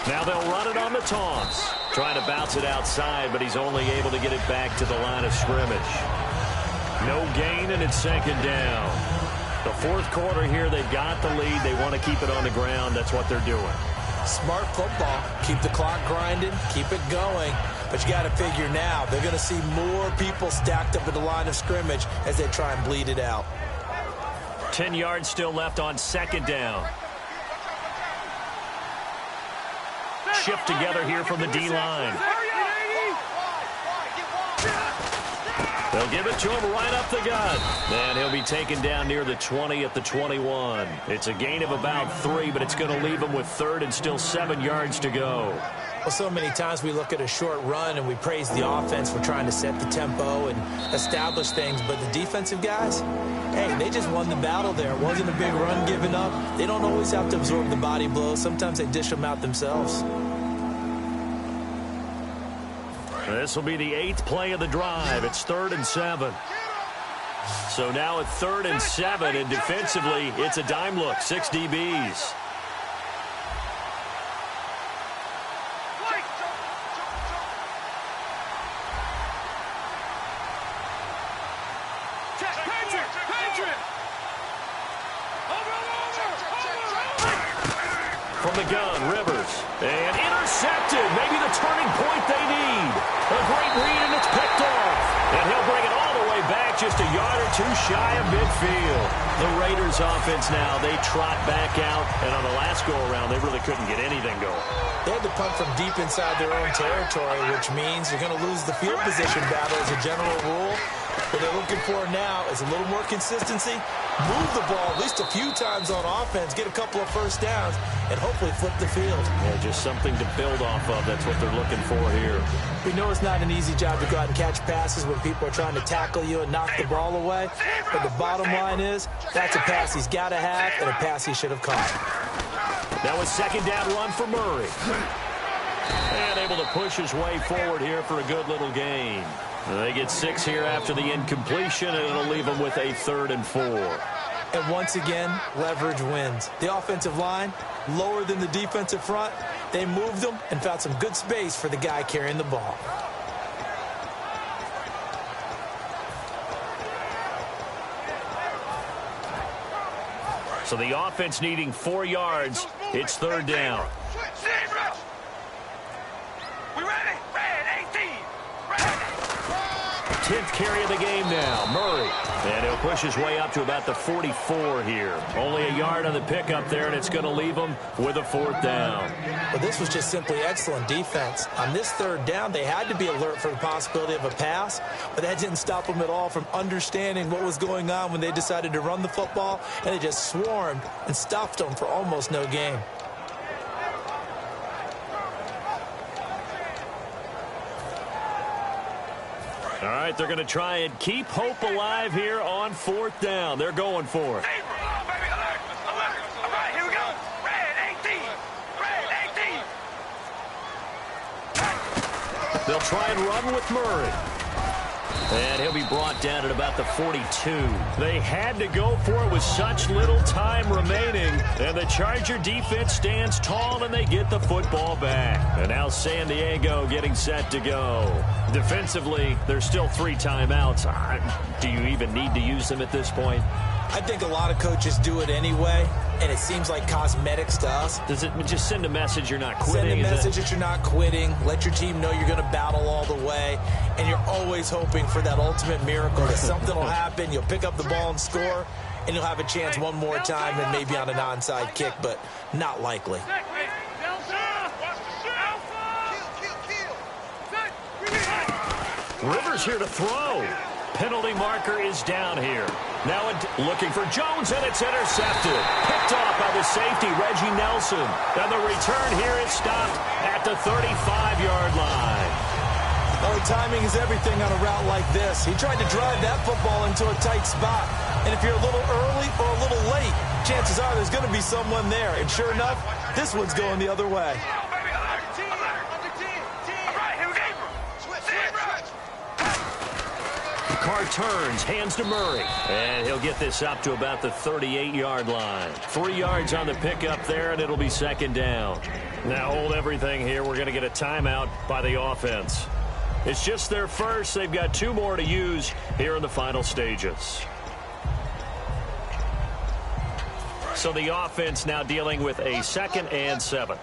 Now they'll run it on the toss. Trying to bounce it outside, but he's only able to get it back to the line of scrimmage. No gain, and it's second down. The fourth quarter here, they've got the lead. They want to keep it on the ground. That's what they're doing. Smart football. Keep the clock grinding. Keep it going. But you got to figure now, they're going to see more people stacked up at the line of scrimmage as they try and bleed it out. 10 yards still left on second down. Shift together here from the D-line. They'll give it to him right up the gut. And he'll be taken down near the 20 at the 21. It's a gain of about 3, but it's going to leave him with 3rd and still 7 yards to go. Well, so many times we look at a short run and we praise the offense for trying to set the tempo and establish things. But the defensive guys, hey, they just won the battle there. It wasn't a big run given up. They don't always have to absorb the body blows. Sometimes they dish them out themselves. This will be the 8th play of the drive. It's 3rd and 7. So now at 3rd and 7, and defensively, it's a dime look. 6 DBs. From the gun, Rivers. And intercepted. Maybe the turning point they need. A great read, and it's picked off. And he'll bring it all the way back just a yard or two shy of midfield. The Raiders offense now, they trot back out. And on the last go-around, they really couldn't get anything going. They had to punt from deep inside their own territory, which means you're going to lose the field position battle as a general rule. What they're looking for now is a little more consistency, move the ball at least a few times on offense, get a couple of first downs, and hopefully flip the field. Yeah, just something to build off of. That's what they're looking for here. We know it's not an easy job to go out and catch passes when people are trying to tackle you and knock the ball away. But the bottom line is, that's a pass he's got to have and a pass he should have caught. That was second down run for Murray. And able to push his way forward here for a good little gain. They get 6 here after the incompletion, and it'll leave them with a 3rd and 4. And once again, leverage wins. The offensive line, lower than the defensive front. They moved them and found some good space for the guy carrying the ball. So the offense needing 4 yards. It's 3rd down. We ready? Red 18. Ready. 10th carry of the game now. Murray. And he'll push his way up to about the 44 here. Only a yard on the pickup there, and it's going to leave him with a 4th down. Well, this was just simply excellent defense. On this 3rd down, they had to be alert for the possibility of a pass, but that didn't stop them at all from understanding what was going on when they decided to run the football, and they just swarmed and stuffed them for almost no gain. All right, they're going to try and keep hope alive here on 4th down. They're going for it. Baby, alert, alert. All right, here we go. Red 18. Red 18. They'll try and run with Murray. And he'll be brought down at about the 42. They had to go for it with such little time remaining. And the Charger defense stands tall, and they get the football back. And now San Diego getting set to go. Defensively, there's still 3 timeouts. Do you even need to use them at this point? I think a lot of coaches do it anyway, and it seems like cosmetics to us. Does it just send a message you're not quitting? Send a message that you're not quitting. Let your team know you're going to battle all the way, and you're always hoping for that ultimate miracle that something will happen, you'll pick up the ball and score, and you'll have a chance one more time and maybe on an onside kick, but not likely. Rivers here to throw. Penalty marker is down here. Now looking for Jones, and it's intercepted. Picked off by the safety, Reggie Nelson. And the return here is stopped at the 35-yard line. Oh, timing is everything on a route like this. He tried to drive that football into a tight spot. And if you're a little early or a little late, chances are there's going to be someone there. And sure enough, this one's going the other way. Carr turns, hands to Murray. And he'll get this up to about the 38-yard line. 3 yards on the pickup there, and it'll be 2nd down. Now hold everything here. We're going to get a timeout by the offense. It's just their first. They've got 2 more to use here in the final stages. So the offense now dealing with a 2nd and 7.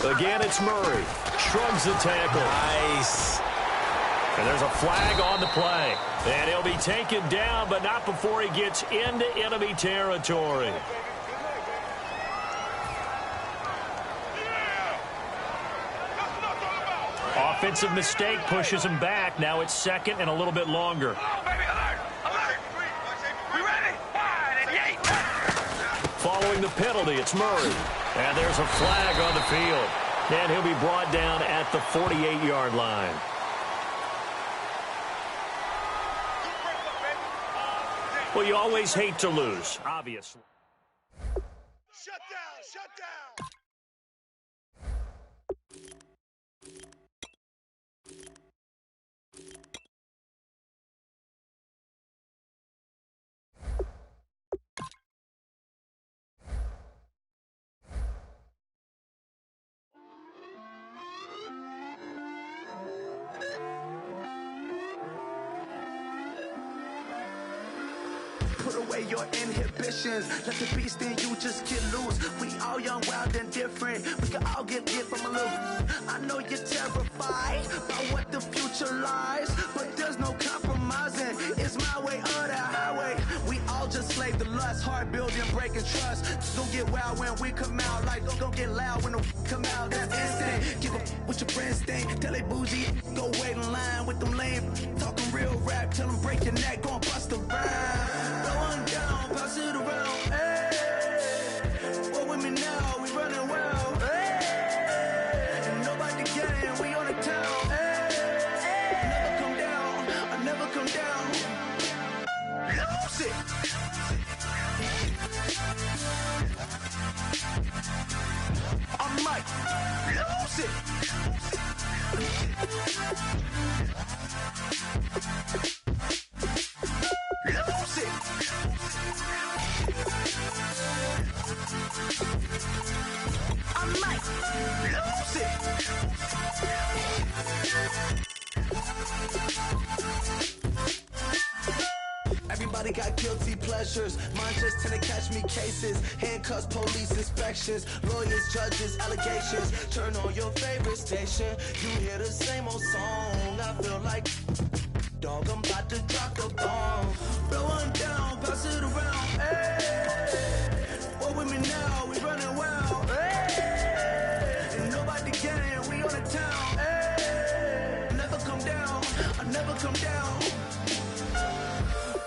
Again, it's Murray. Shrugs the tackle. Nice. And there's a flag on the play. And he'll be taken down, but not before he gets into enemy territory. Offensive mistake pushes him back. Now it's 2nd and a little bit longer. Following the penalty, it's Murray. And there's a flag on the field. And he'll be brought down at the 48-yard line. Well, you always hate to lose, obviously. Shut down, shut down. Put away your inhibitions. Let the beast in you just get loose. We all young, wild, and different. We can all get from a little. I know you're terrified about what the future lies, but there's no compromising. It's my way or the highway. We all just slave to lust, heart building, breaking trust. It's gonna get wild when we come out. Like, gonna get loud when the come out. That's instant. Give up what your friends think. Tell they bougie, go wait in line with them lame. Talking real rap, tell them break your neck, gon' bust a rhyme. Going down, pass it around. Hey, what with me now? We running wild. Hey, and nobody getting, we on the town. Hey, never come down, I never come down. Lose it. I might lose it. Lose it. I might lose it. Everybody got guilty pleasures. Mine just tend to catch me cases. Handcuffs, police inspections, lawyers, judges, allegations. Turn on your favorite station. You hear the same old song. I feel like, dog, I'm about to drop the bomb. Blow one down, pass it around. Hey, what with me now? We running wild. Hey, and nobody getting, we on the town. Hey, never come down, I never come down.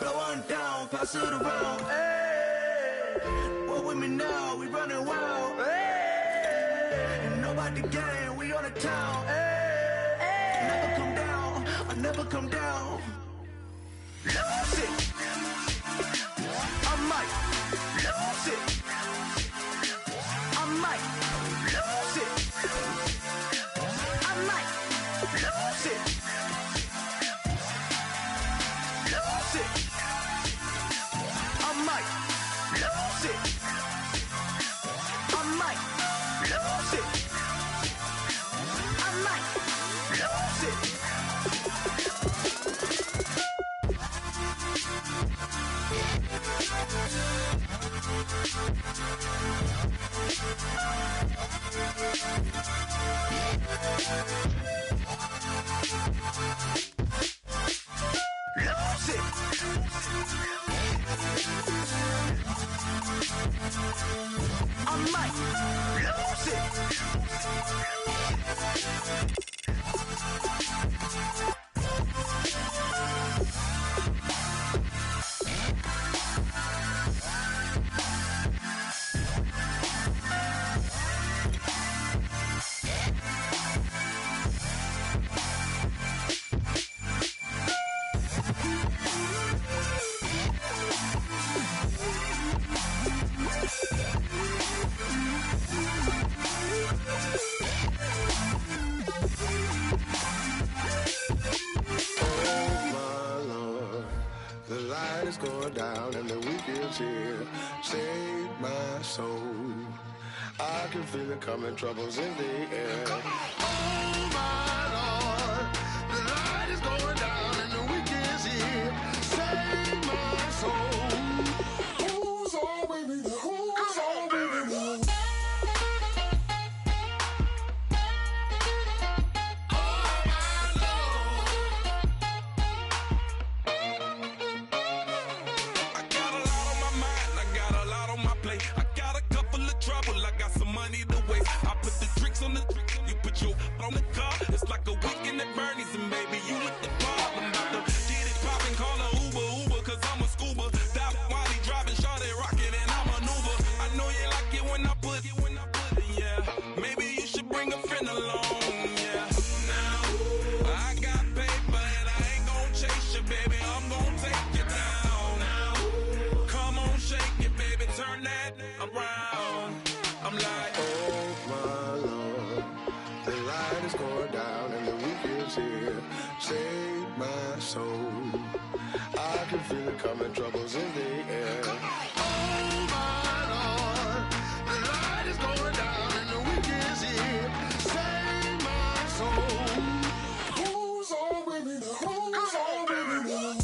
Blow one down, pass it around. Hey, what with me now? We running wild. Hey, and nobody getting, we on the town. Hey, never come down, I never come down. Lose it. I might lose it. I might lose it. I might lose it. Lose it. I might lose it. I might lose it. I might lose it. Lose it. I might lose it. Going down and the weekend's here. Save my soul. I can feel it coming, troubles in the air. Oh my Lord, the light is going down and the weekend's here. Save my soul. Who's on with me? Who's on with me? On the car, it's like a weekend at Bernie's, and baby, you look the problem. About to get it poppin', call a Uber, cause I'm a scuba. That while he driving, shawty rockin', and I maneuver. I know you like it when I put it, yeah. Maybe you should bring a friend along, yeah. Now, I got paper, and I ain't gon' chase you, baby. I'm gon' take you down. Now, come on, shake it, baby, turn that around. I'm like, oh my Lord, the light is going down and the weekend's here. Save my soul. I can feel it coming, troubles in the air. Oh my Lord, the light is going down and the weekend's here. Save my soul. Who's on with me? Who's on with me?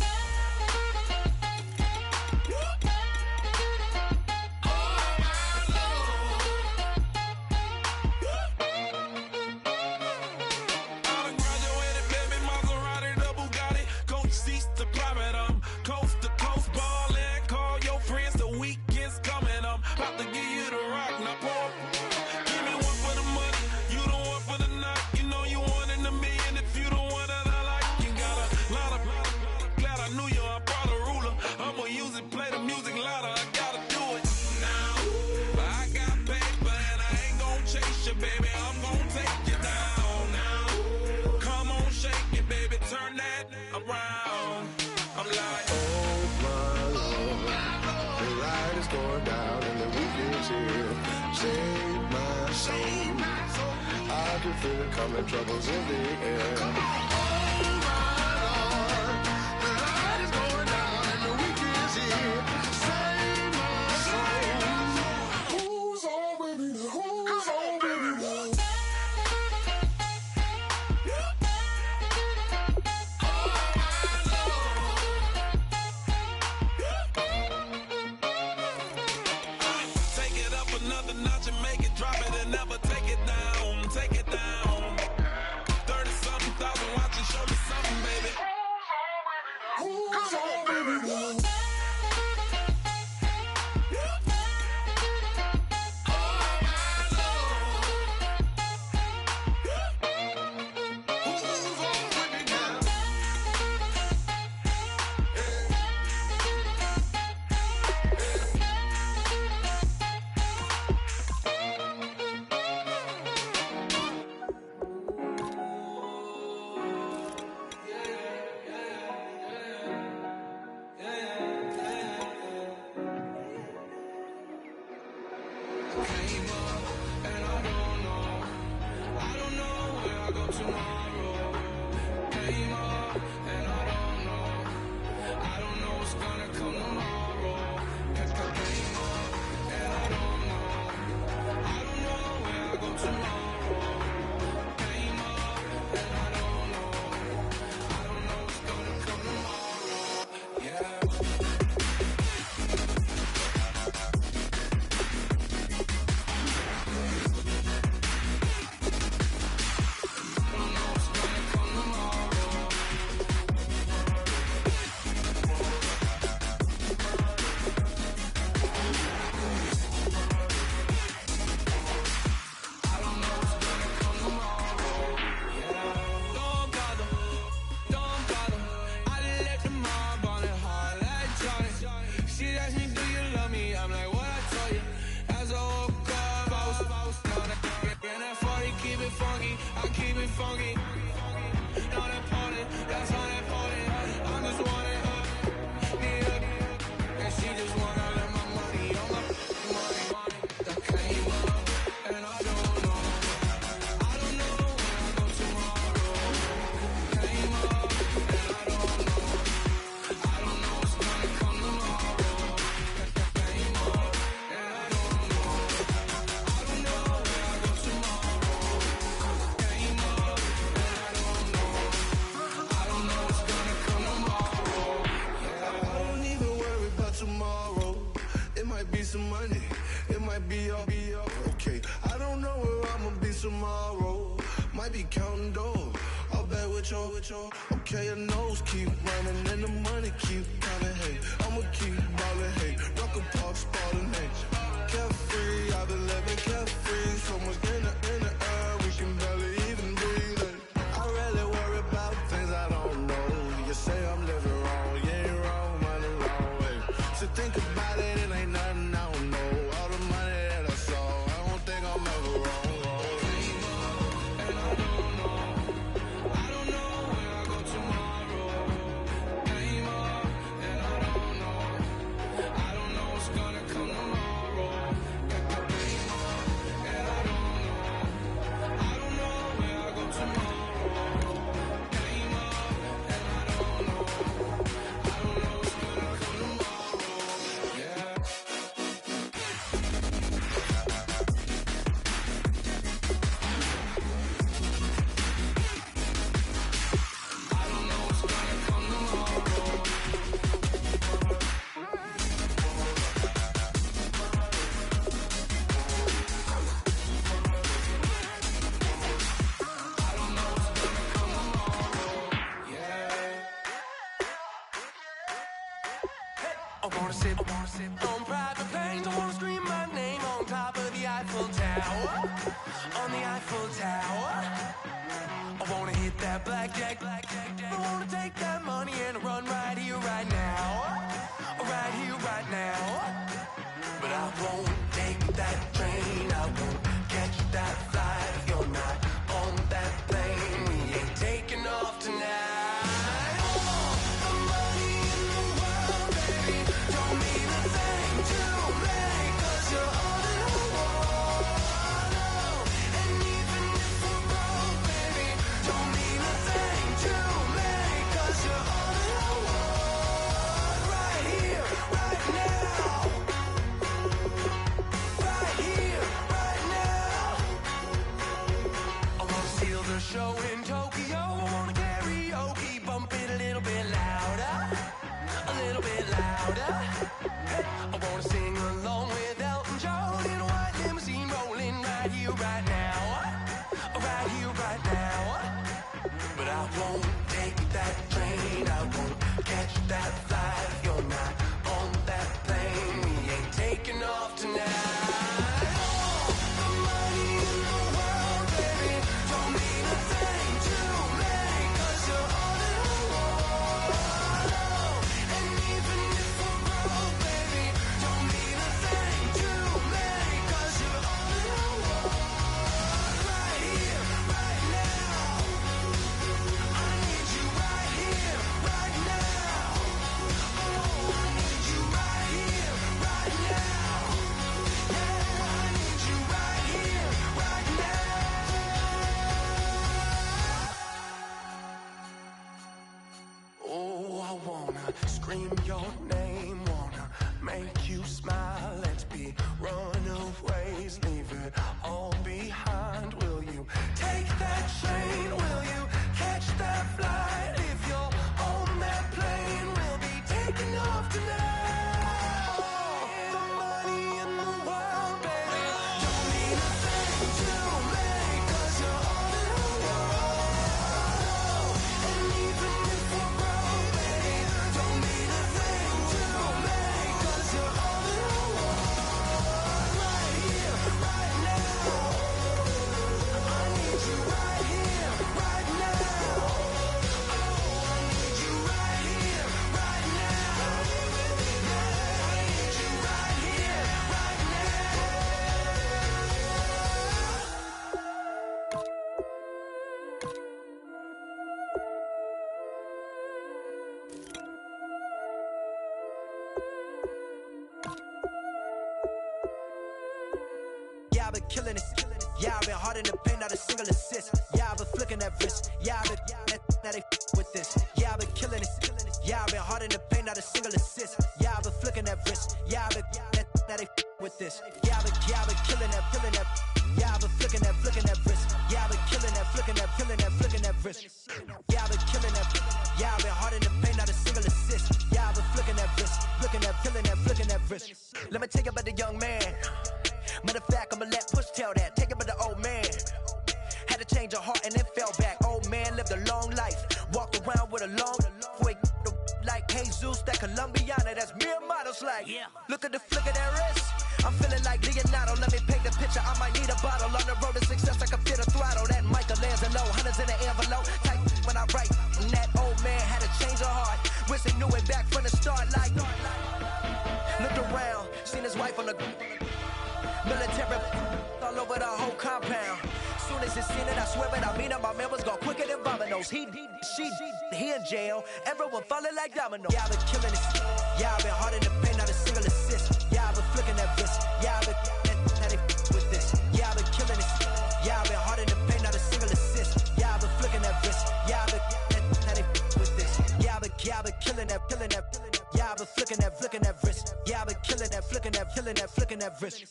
feel it coming, troubles in the air. Oh my Lord, the light is going down and the weekend's here. Save my soul. Who's on with me now? Who's on with me now? Take it up another notch and make it drop it and never take it down. Take it down. 30-something thousand watching, show me something, baby. Who's on with me now? Okay, your nose keep running and the money keep coming. Hey, I'ma keep ballin'. Hey, Rucker Park, Spalding. Hey, carefree, I've been living carefree. So much in the air, we can barely even breathe. Hey, I really worry about things I don't know. You say I'm living wrong, you ain't wrong, man, alone. Hey, so think about it, it ain't nothing I don't know. All the money that I saw, I don't think I'm ever wrong. I wanna sip on private planes. I wanna scream my name on top of the Eiffel Tower. On the Eiffel Tower. I wanna hit that blackjack. I wanna take that money and run right here, right now. Right here, right now. But I won't take that train. I won't catch that flight if you're not on that plane. We ain't taking off tonight. You're all in a wall, and even if we're wrong. show in Tokyo. I wanna karaoke, bump it a little bit louder, a little bit louder. Hey, I wanna sing along with Elton John in a white limousine rolling right here, right now, right here, right now. But I won't take that train, I won't catch that flight if you're not on that plane. We ain't taking off tonight. Scream your name, wanna make you smile. Let's be runaways, leave it all behind. Will you take that train? Will you catch that flight? If you're on that plane, we'll be taking off tonight. The money in the world, baby, don't mean a thing to me, 'cause you're all in the world. And even if we're broke, baby, don't mean a thing to me, 'cause you're all in the world. Right here, right now. I need you right here, right now. Oh, I need you right here, right now. Yeah, I need you right here, right now. Yeah, I've been killing it. Yeah, I've been hard in the paint, not a single assist. Yeah, I've been flicking that wrist. Yeah, I've been now they with this. Yeah, I've been killing it. Yeah, I've been hard in the paint, not a single assist. Yeah, I've been flicking that wrist. Yeah, I've been now they with this. Yeah, I've been killing that, killing that. Yeah, I've been flicking that wrist. Yeah, I've been killing that, flicking that wrist. Yeah, I've been killing that. Yeah, I've been hard in the paint, not a single assist. Yeah, I've been flicking that wrist, flicking that wrist. Let me tell you about the young man. Matter of fact, I'ma let Push tell that. Take it by the old man. Had to change her heart and then fell back. Old man lived a long life. Walked around with a long way like Jesus, that Colombiana. That's mere models like. Look at the flick of that wrist. I'm feeling like Leonardo. Let me paint the picture. I might need a bottle. On the road to success, I can feel the throttle. That Michelangelo, hundreds in the envelope. Type when I write. And that old man had to change her heart. Wish he knew it back from the start. Like, looked around, seen his wife on the military all over the whole compound. Soon as he seen it, I swear it, I mean it, my man was gone quicker than Domino's. He in jail, everyone falling like dominoes. Yeah, I've been killing it. Yeah, I've been hard in the paint, not a single assist. Yeah, I've been flicking that wrist. Yeah, I've been now they with this. Yeah, I've been killing it. Yeah, I've been hard in the paint, not a single assist. Yeah, I've been flicking that wrist. Yeah, I've been now they with this. Yeah, I've been killing that. Yeah, I've been flicking that wrist. Yeah, I've been killing that, flicking that wrist.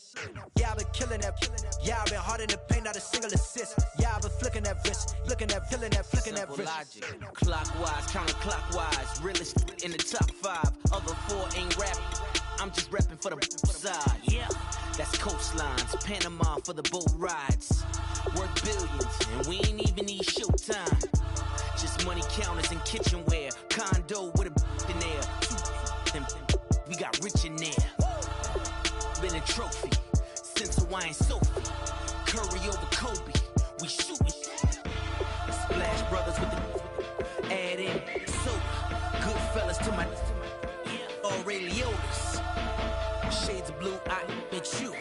Yeah, I've been killing that. Yeah, I've been hard in the paint, not a single assist. Yeah, I've been flicking that wrist, flicking that wrist. Logic, clockwise, counterclockwise. Realest in the top 5. Other 4 ain't rapping. I'm just rapping for the side. Yeah, that's coastlines, Panama for the boat rides. Worth billions, and we ain't even need showtime. Just money counters and kitchenware. Condo with a in there. We got rich in there. Been a trophy since Hawaiian Sophie. Curry over Kobe. We shootin'. Splash Brothers with the add in soda. Good fellas to my Aureliotis. Shades of blue, I bet you.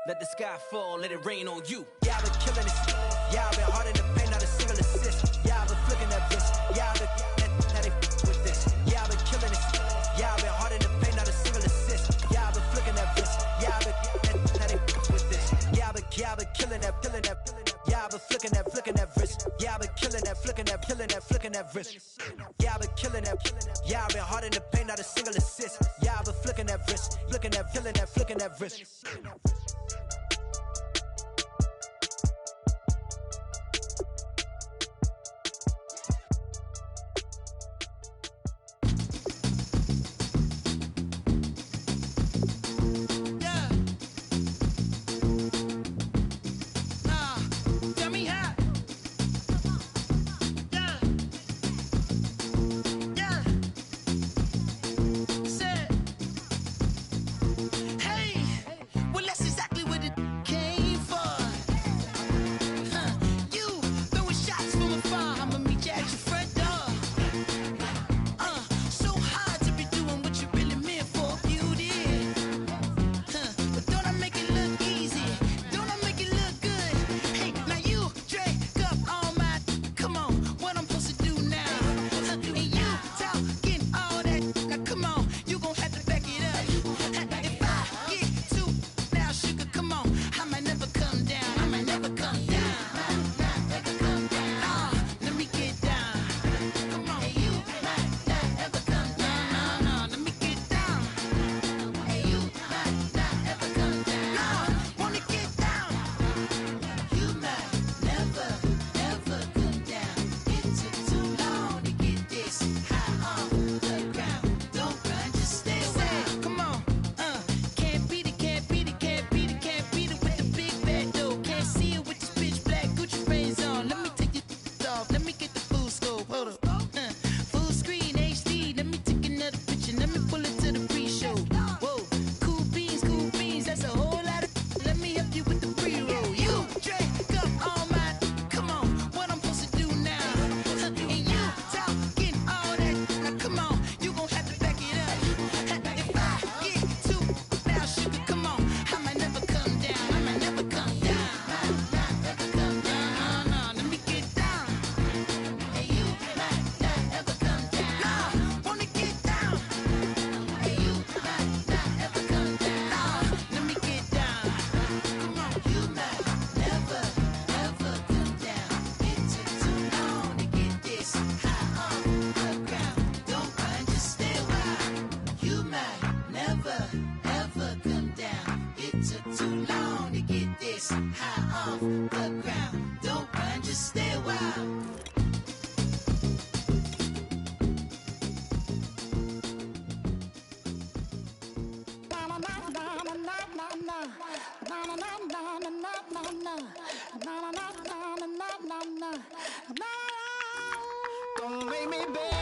Let the sky fall, let it rain on you. Yeah, I've been killing it. Yeah, I've been hard in the paint, not a single assist. Yeah, I've been flicking that wrist. Yeah, I've been now they with this. Yeah, I've been killing it. Yeah, I've been hard in the paint, not a single assist. Yeah, I've been flicking that wrist. Yeah, I've been now they with this. Yeah, I've been killing that. Yeah, I've been flicking that wrist. Yeah, I've been killing that, flicking that wrist. Yeah, I've been killing that. Yeah, I've been hard in the paint, not a single assist. Yeah, I've been flicking that wrist, flicking that wrist. Don't make me beg.